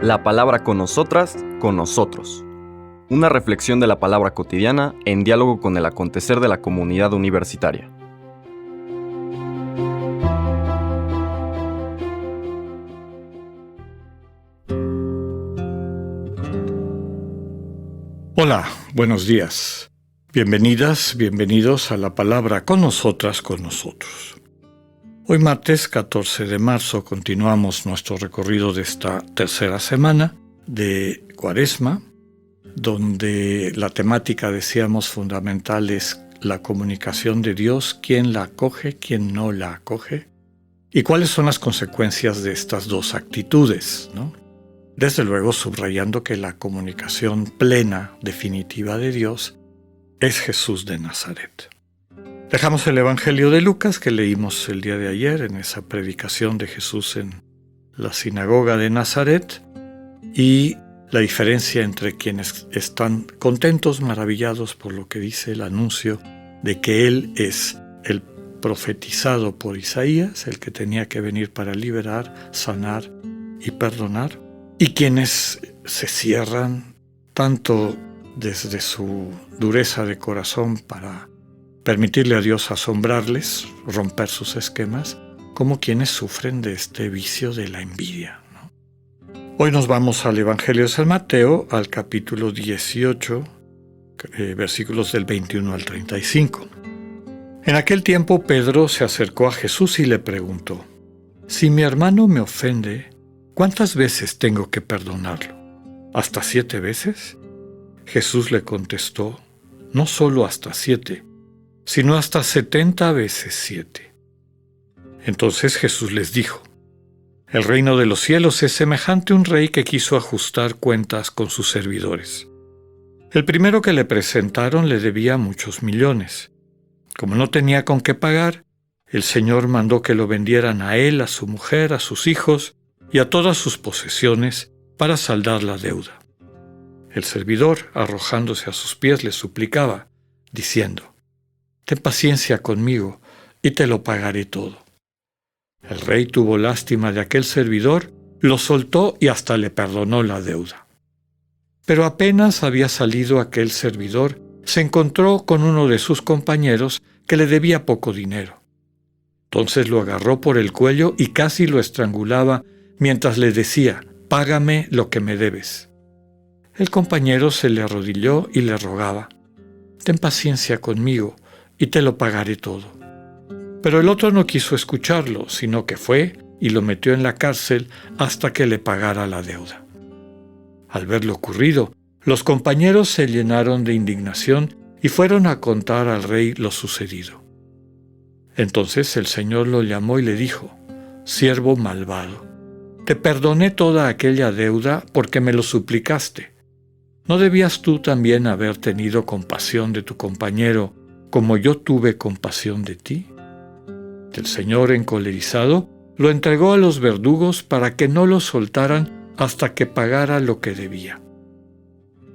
La palabra con nosotras, con nosotros. Una reflexión de la palabra cotidiana en diálogo con el acontecer de la comunidad universitaria. Hola, buenos días. Bienvenidas, bienvenidos a la palabra con nosotras, con nosotros. Hoy martes 14 de marzo continuamos nuestro recorrido de esta tercera semana de Cuaresma, donde la temática, decíamos, fundamental es la comunicación de Dios, quién la acoge, quién no la acoge, y cuáles son las consecuencias de estas dos actitudes, ¿no? Desde luego subrayando que la comunicación plena, definitiva de Dios es Jesús de Nazaret. Dejamos el Evangelio de Lucas que leímos el día de ayer en esa predicación de Jesús en la sinagoga de Nazaret y la diferencia entre quienes están contentos, maravillados por lo que dice el anuncio de que Él es el profetizado por Isaías, el que tenía que venir para liberar, sanar y perdonar, y quienes se cierran tanto desde su dureza de corazón para permitirle a Dios asombrarles, romper sus esquemas, como quienes sufren de este vicio de la envidia, ¿no? Hoy nos vamos al Evangelio de San Mateo, al capítulo 18, versículos del 21 al 35. En aquel tiempo Pedro se acercó a Jesús y le preguntó: «Si mi hermano me ofende, ¿cuántas veces tengo que perdonarlo? ¿Hasta 7 veces?» Jesús le contestó: «No solo hasta 7, sino hasta 70 veces 7. Entonces Jesús les dijo: «El reino de los cielos es semejante a un rey que quiso ajustar cuentas con sus servidores. El primero que le presentaron le debía muchos millones. Como no tenía con qué pagar, el Señor mandó que lo vendieran a él, a su mujer, a sus hijos y a todas sus posesiones para saldar la deuda. El servidor, arrojándose a sus pies, le suplicaba, diciendo: «Ten paciencia conmigo y te lo pagaré todo». El rey tuvo lástima de aquel servidor, lo soltó y hasta le perdonó la deuda. Pero apenas había salido aquel servidor, se encontró con uno de sus compañeros que le debía poco dinero. Entonces lo agarró por el cuello y casi lo estrangulaba mientras le decía: «Págame lo que me debes». El compañero se le arrodilló y le rogaba: «Ten paciencia conmigo y te lo pagaré todo». Pero el otro no quiso escucharlo, sino que fue y lo metió en la cárcel hasta que le pagara la deuda. Al ver lo ocurrido, los compañeros se llenaron de indignación y fueron a contar al rey lo sucedido. Entonces el Señor lo llamó y le dijo: «Siervo malvado, te perdoné toda aquella deuda porque me lo suplicaste. ¿No debías tú también haber tenido compasión de tu compañero como yo tuve compasión de ti?» El Señor, encolerizado, lo entregó a los verdugos para que no lo soltaran hasta que pagara lo que debía.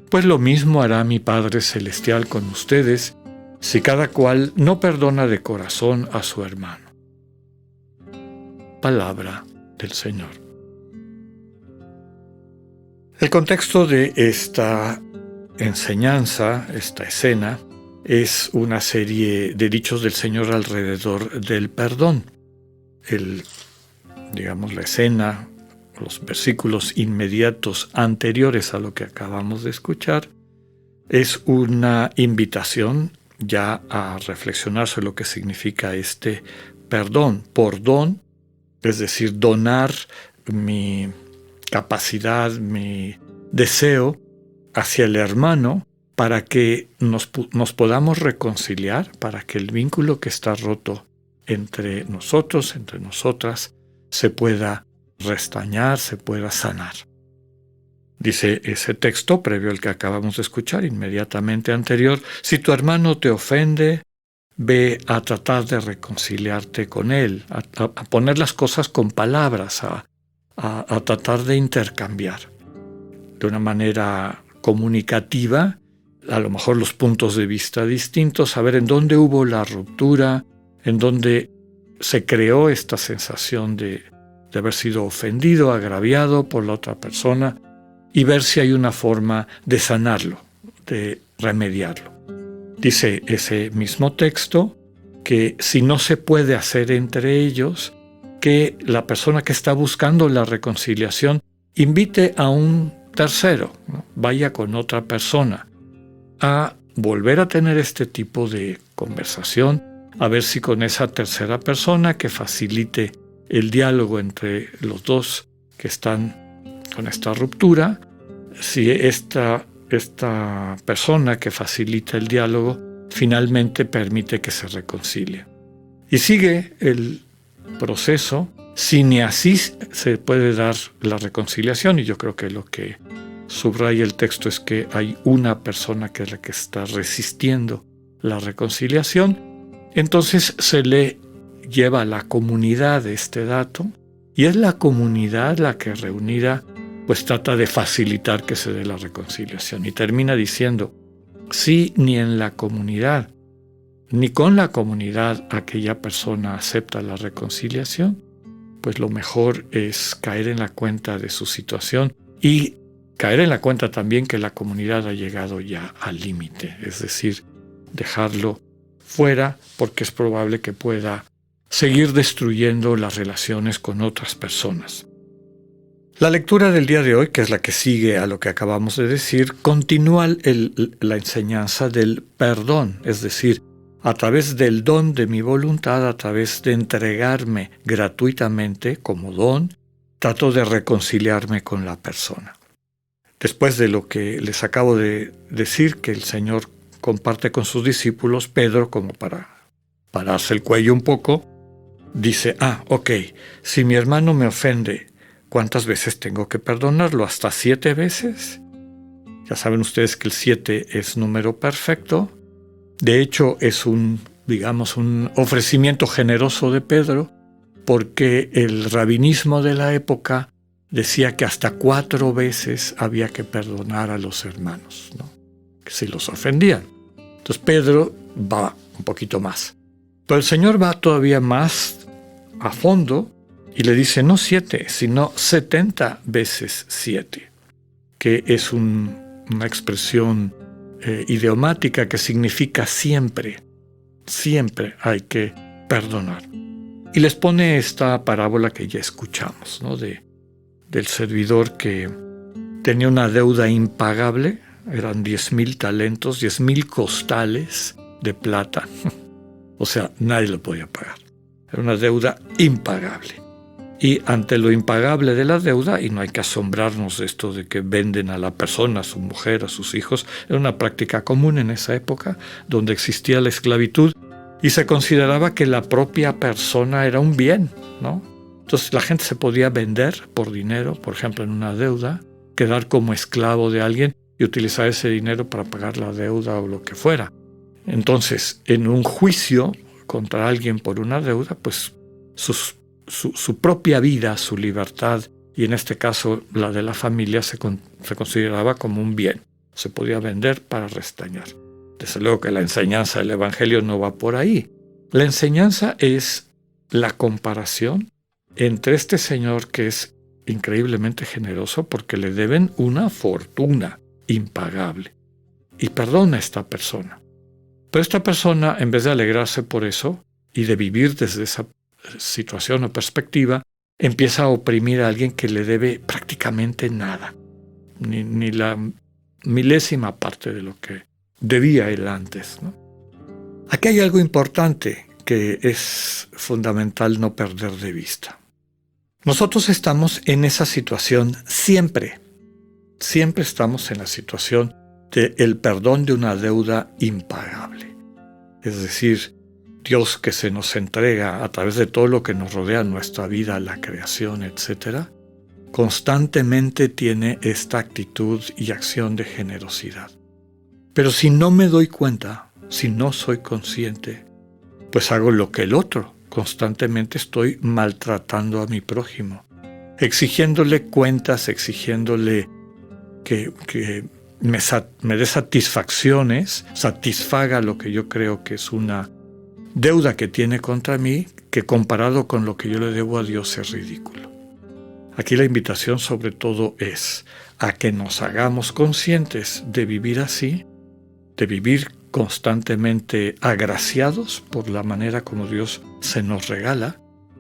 Pues lo mismo hará mi Padre Celestial con ustedes, si cada cual no perdona de corazón a su hermano. Palabra del Señor. El contexto de esta enseñanza, esta escena, es una serie de dichos del Señor alrededor del perdón. La escena, los versículos inmediatos anteriores a lo que acabamos de escuchar, es una invitación ya a reflexionar sobre lo que significa este perdón. Por don, es decir, donar mi capacidad, mi deseo hacia el hermano, para que nos podamos reconciliar, para que el vínculo que está roto entre nosotros, entre nosotras, se pueda restañar, se pueda sanar. Dice ese texto previo al que acabamos de escuchar, inmediatamente anterior: si tu hermano te ofende, ve a tratar de reconciliarte con él, a poner las cosas con palabras, a tratar de intercambiar de una manera comunicativa, a lo mejor los puntos de vista distintos, saber en dónde hubo la ruptura, en dónde se creó esta sensación de de haber sido ofendido, agraviado por la otra persona, y ver si hay una forma de sanarlo, de remediarlo. Dice ese mismo texto que si no se puede hacer entre ellos, que la persona que está buscando la reconciliación invite a un tercero, ¿no? Vaya con otra persona a volver a tener este tipo de conversación, a ver si con esa tercera persona que facilite el diálogo entre los dos que están con esta ruptura, si esta persona que facilita el diálogo finalmente permite que se reconcilie. Y sigue el proceso, si ni así se puede dar la reconciliación, y yo creo que lo que subraya el texto es que hay una persona que es la que está resistiendo la reconciliación, entonces se le lleva a la comunidad este dato, y es la comunidad la que reunida pues trata de facilitar que se dé la reconciliación. Y termina diciendo, si ni en la comunidad, ni con la comunidad aquella persona acepta la reconciliación, pues lo mejor es caer en la cuenta de su situación y caer en la cuenta también que la comunidad ha llegado ya al límite, es decir, dejarlo fuera porque es probable que pueda seguir destruyendo las relaciones con otras personas. La lectura del día de hoy, que es la que sigue a lo que acabamos de decir, continúa la enseñanza del perdón, es decir, a través del don de mi voluntad, a través de entregarme gratuitamente como don, trato de reconciliarme con la persona. Después de lo que les acabo de decir, que el Señor comparte con sus discípulos, Pedro, como para pararse el cuello un poco, dice, si mi hermano me ofende, ¿cuántas veces tengo que perdonarlo? ¿Hasta 7 veces? Ya saben ustedes que el 7 es número perfecto. De hecho, es un ofrecimiento generoso de Pedro, porque el rabinismo de la época decía que hasta 4 veces había que perdonar a los hermanos, ¿no? Que si los ofendían. Entonces Pedro va un poquito más. Pero el Señor va todavía más a fondo y le dice no 7, sino 70 veces 7, que es una expresión idiomática que significa siempre, siempre hay que perdonar. Y les pone esta parábola que ya escuchamos, ¿no? Del servidor que tenía una deuda impagable, eran 10,000 talentos, 10,000 costales de plata. O sea, nadie lo podía pagar. Era una deuda impagable. Y ante lo impagable de la deuda, y no hay que asombrarnos de esto de que venden a la persona, a su mujer, a sus hijos, era una práctica común en esa época, donde existía la esclavitud, y se consideraba que la propia persona era un bien, ¿no? Entonces la gente se podía vender por dinero, por ejemplo en una deuda, quedar como esclavo de alguien y utilizar ese dinero para pagar la deuda o lo que fuera. Entonces, en un juicio contra alguien por una deuda, pues su propia vida, su libertad, y en este caso la de la familia, se consideraba como un bien. Se podía vender para restañar. Desde luego que la enseñanza del Evangelio no va por ahí. La enseñanza es la comparación entre este señor que es increíblemente generoso porque le deben una fortuna impagable y perdona a esta persona. Pero esta persona, en vez de alegrarse por eso y de vivir desde esa situación o perspectiva, empieza a oprimir a alguien que le debe prácticamente nada, ni la milésima parte de lo que debía él antes, ¿no? Aquí hay algo importante que es fundamental no perder de vista. Nosotros estamos en esa situación siempre. Siempre estamos en la situación del perdón de una deuda impagable. Es decir, Dios que se nos entrega a través de todo lo que nos rodea en nuestra vida, la creación, etc., constantemente tiene esta actitud y acción de generosidad. Pero si no me doy cuenta, si no soy consciente, pues hago lo que el otro. Constantemente estoy maltratando a mi prójimo, exigiéndole cuentas, exigiéndole que me dé satisfacciones, satisfaga lo que yo creo que es una deuda que tiene contra mí, que comparado con lo que yo le debo a Dios es ridículo. Aquí la invitación sobre todo es a que nos hagamos conscientes de vivir así, de vivir constantemente agraciados por la manera como Dios se nos regala,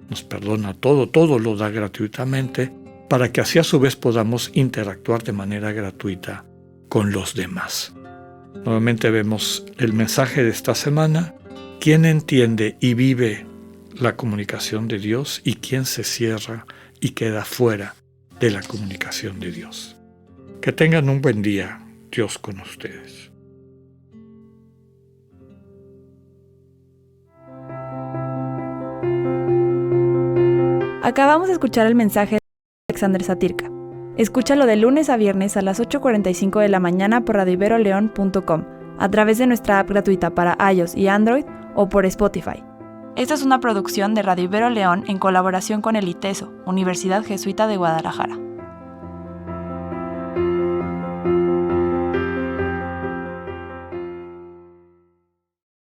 nos perdona todo lo da gratuitamente, para que así a su vez podamos interactuar de manera gratuita con los demás. Nuevamente vemos el mensaje de esta semana: ¿quién entiende y vive la comunicación de Dios y quién se cierra y queda fuera de la comunicación de Dios? Que tengan un buen día, Dios con ustedes. Acabamos de escuchar el mensaje de Alexander Satirka. Escúchalo de lunes a viernes a las 8:45 de la mañana por radioiberoleon.com, a través de nuestra app gratuita para iOS y Android o por Spotify. Esta es una producción de Radio Ibero León en colaboración con el ITESO, Universidad Jesuita de Guadalajara.